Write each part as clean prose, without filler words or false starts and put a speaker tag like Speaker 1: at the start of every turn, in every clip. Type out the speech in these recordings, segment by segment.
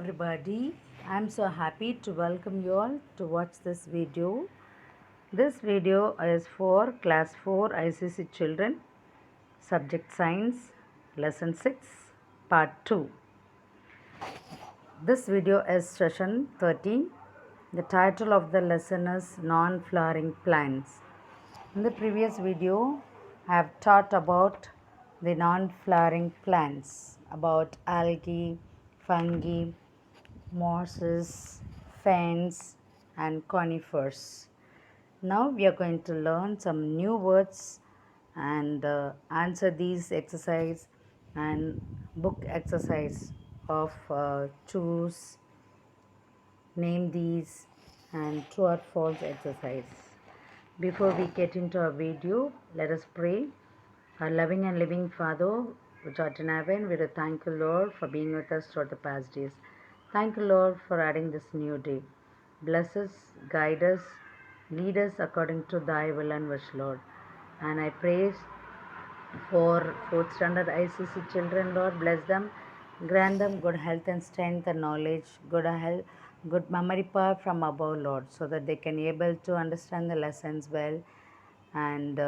Speaker 1: everybody. I'm so happy to welcome you all to watch this video. This video is for class 4 ICC children, subject science, lesson 6, part 2. This video is session 13. The title of the lesson is non-flowering plants. In the previous video, I have taught about the non-flowering plants, about algae, fungi, mosses, ferns, and conifers. Now we are going to learn some new words and answer these exercise and book exercise of choose, name these, and true or false exercise. Before we get into our video, let us pray. Our loving and living Father, which art in heaven, we do thank you, Lord, for being with us throughout the past days. Thank you, Lord, for adding this new day. Bless us, guide us, lead us according to thy will and wish, Lord. And I pray for 4th standard ICC children, Lord, bless them. Grant them good health and strength and knowledge, good health, good memory power from above, Lord, so that they can be able to understand the lessons well. And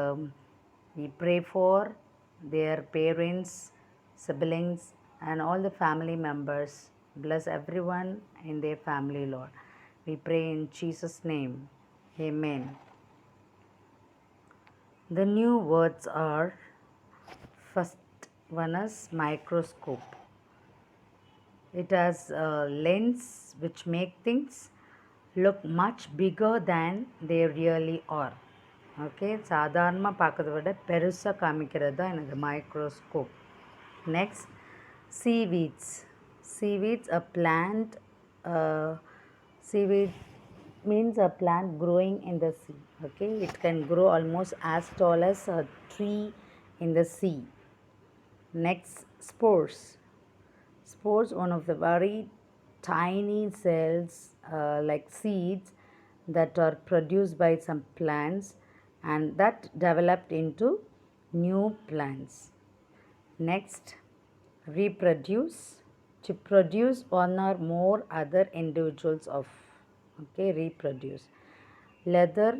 Speaker 1: we pray for their parents, siblings, and all the family members. Bless everyone in their family, Lord. We pray in Jesus' name. Amen. The new words are: first one is microscope. It has a lens which make things look much bigger than they really are. Okay சாதாரணமாக பார்க்கறத விட பெருசாக காமிக்கிறது தான் எனக்கு microscope. Next seaweeds a plant. Seaweed means a plant growing in the sea. Okay, it can grow almost as tall as a tree in the sea. Next, spores, one of the very tiny cells like seeds that are produced by some plants and that developed into new plants. Next, reproduce, to produce one or more other individuals of. Okay, reproduce. Leather,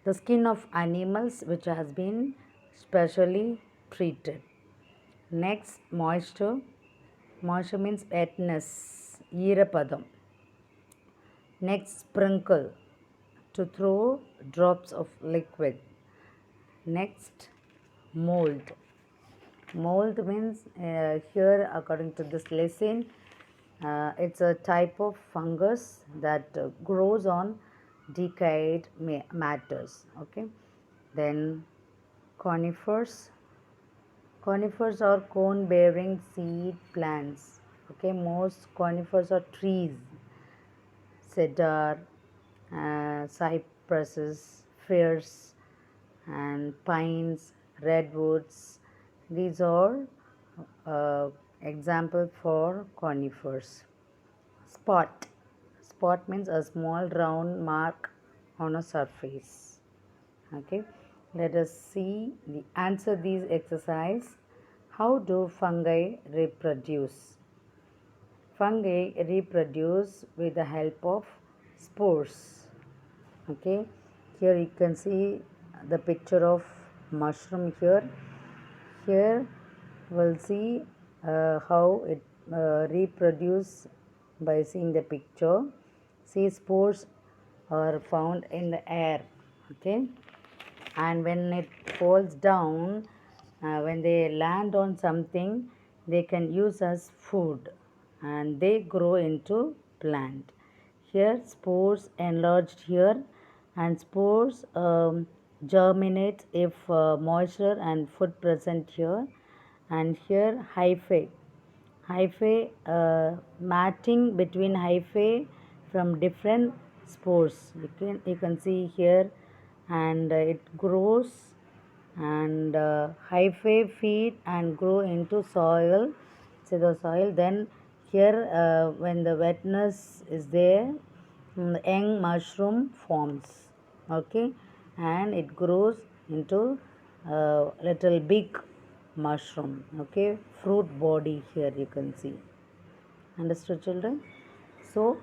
Speaker 1: the skin of animals which has been specially treated. Next, moisture means wetness, ஈரப்பதம். Next, sprinkle, to throw drops of liquid. Next, mold means here according to this lesson it's a type of fungus that grows on decayed matters. Okay, then conifers are cone bearing seed plants. Okay, most conifers are trees: cedar, cypresses, firs, and pines, redwoods. These are example for conifers. Spot means a small round mark on a surface. Okay, let us see the answer these exercise. How do fungi reproduce? Fungi reproduce with the help of spores. Okay, here you can see the picture of mushroom. Here we'll see how it reproduce by seeing the picture. See, spores are found in the air. Okay, and when it falls down, when they land on something, they can use as food and they grow into plant. Here spores enlarged here, and spores germinate if moisture and food present here. And here hyphae, matting between hyphae from different spores. You can see here, and it grows, and hyphae feed and grow into soil. So the soil, then here when the wetness is there, young mushroom forms. Okay, and it grows into little big mushroom. Okay, fruit body here you can see. Understood, children? So,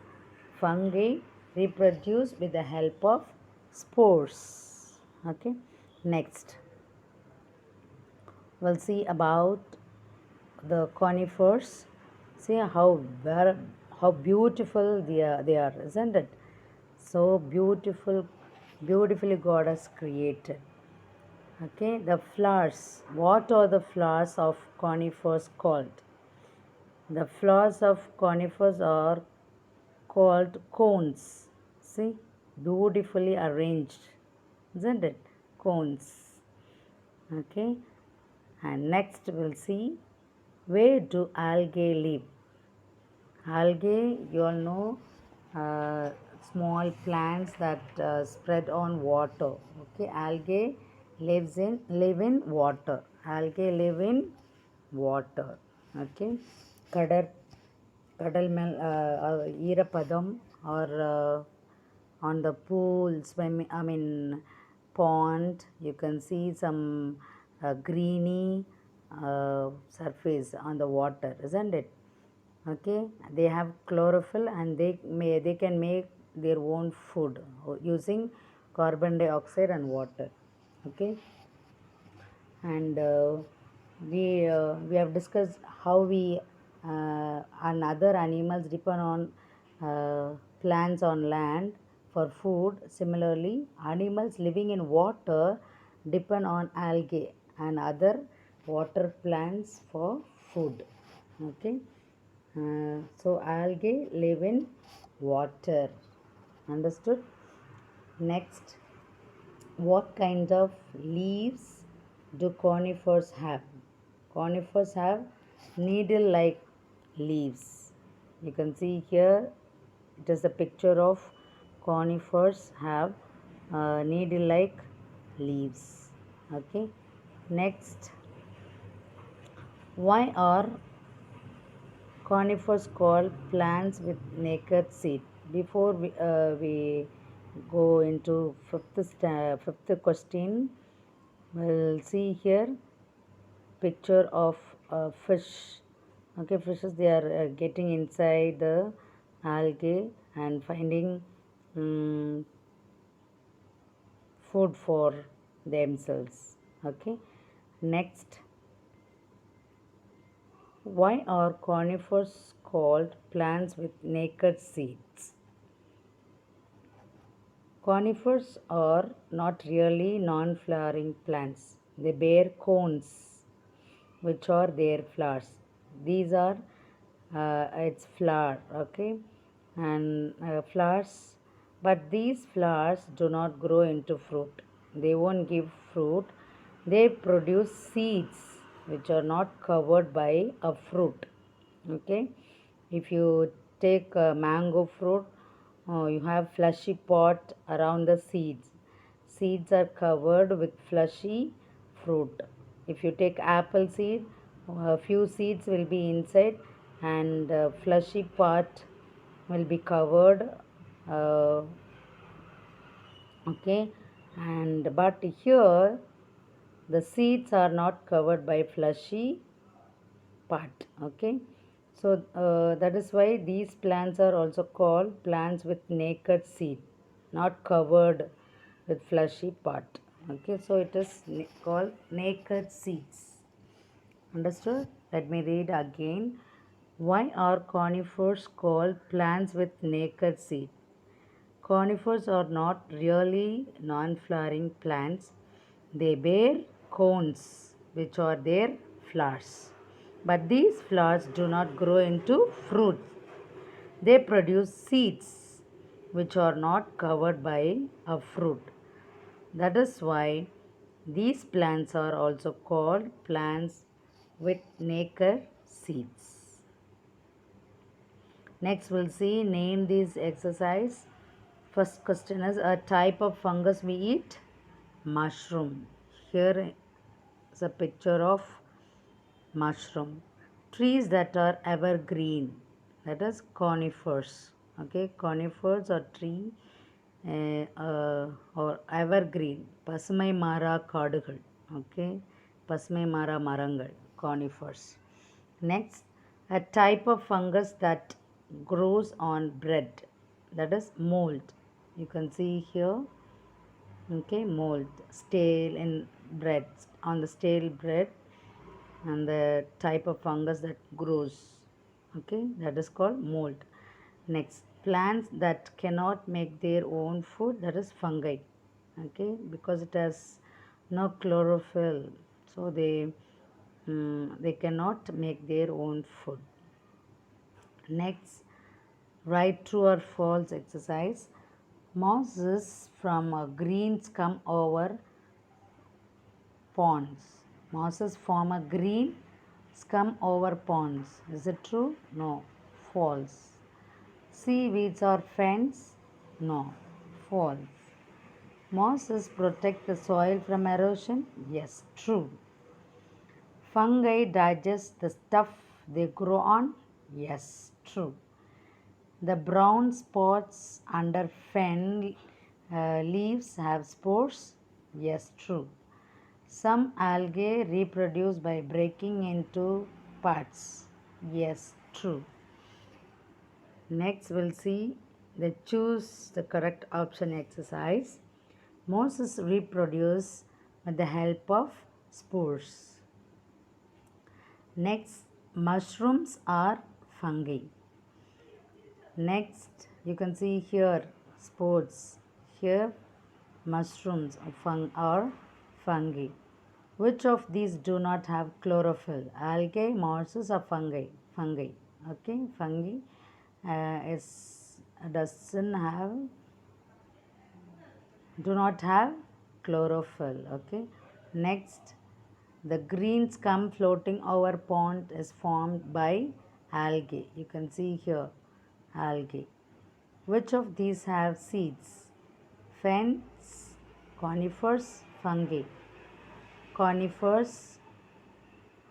Speaker 1: fungi reproduce with the help of spores. Okay. Next, we'll see about the conifers. See how beautiful they are, isn't it? So beautiful, beautifully God has created. Okay, the flowers. What are the flowers of conifers called? The flowers of conifers are called cones. See, beautifully arranged, isn't it? Cones. Okay, and next we'll see, where do algae live? Algae, you all know, small plants that spread on water. Okay, algae live in water. Algae live in water. Okay, kadar kadal mel ஈரப்பதம் or on the pool swimming, I mean pond, you can see some greeny surface on the water, isn't it? Okay, they have chlorophyll and they can make their own food using carbon dioxide and water. Okay, and we have discussed how we and other animals depend on plants on land for food. Similarly, animals living in water depend on algae and other water plants for food. Okay, so algae live in water. Understood? Next, what kind of leaves do conifers have? Conifers have needle like leaves. You can see here it is a picture of conifers have needle like leaves. Okay. Next, why are conifers called plants with naked seed? Before we go into fifth question, we'll see here picture of a fish. Okay, fishes, they are getting inside the algae and finding food for themselves. Okay, next, why are conifers called plants with naked seeds? Conifers are not really non-flowering plants. They bear cones, which are their flowers. These are its flower, okay, and flowers. But these flowers do not grow into fruit. They won't give fruit. They produce seeds, which are not covered by a fruit. Okay, if you take a mango fruit, you have fleshy pot around the seeds. Seeds are covered with fleshy fruit. If you take apple seed, a few seeds will be inside and fleshy part will be covered. Uh, okay, and but here the seeds are not covered by fleshy part. Okay, so that is why these plants are also called plants with naked seed, not covered with fleshy part. Okay, so it is called naked seeds. Understood? Let me read again. Why are conifers called plants with naked seed? Conifers are not really non-flowering plants. They bear cones, which are their flowers. But these flowers do not grow into fruit. They produce seeds, which are not covered by a fruit. That is why these plants are also called plants with naked seeds. Next, we'll see name these exercise. First question is, a type of fungus we eat? Mushroom. Here is a picture of mushroom. Trees that are evergreen, that is conifers. Okay, conifers are tree or evergreen. பசுமை மாறா காடுகள். Okay, பசுமை மாறா மரங்கள், conifers. Next, A type of fungus that grows on bread, that is mold. You can see here, okay, mold, stale in bread, on the stale bread, and the type of fungus that grows, okay, that is called mold. Next, plants that cannot make their own food, that is fungi, okay, because it has no chlorophyll, so they cannot make their own food. Next, write true or false exercise. Mosses from greens come over ponds. Mosses form a green scum over ponds. Is it true? No. False. Seaweeds are fence? No. False. Mosses protect the soil from erosion? Yes. True. Fungi digest the stuff they grow on? Yes. True. The brown spots under fen leaves have spores? Yes. True. Some algae reproduce by breaking into parts. Yes, true. Next, we'll see the choose the correct option exercise. Mosses reproduce with the help of spores. Next, mushrooms are fungi. Next, you can see here spores. Here, mushrooms are fungi. Which of these do not have chlorophyll? Algae, mosses, or fungi? Fungi. Okay, fungi is doesn't have, do not have chlorophyll. Okay. Next, the green scum floating over pond is formed by algae. You can see here, algae. Which of these have seeds? Ferns, conifers, fungi. Conifers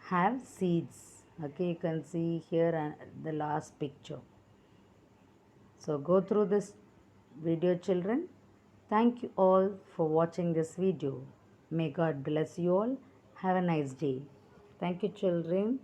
Speaker 1: have seeds. Okay, you can see here the last picture. So go through this video, children. Thank you all for watching this video. May God bless you all. Have a nice day. Thank you, children.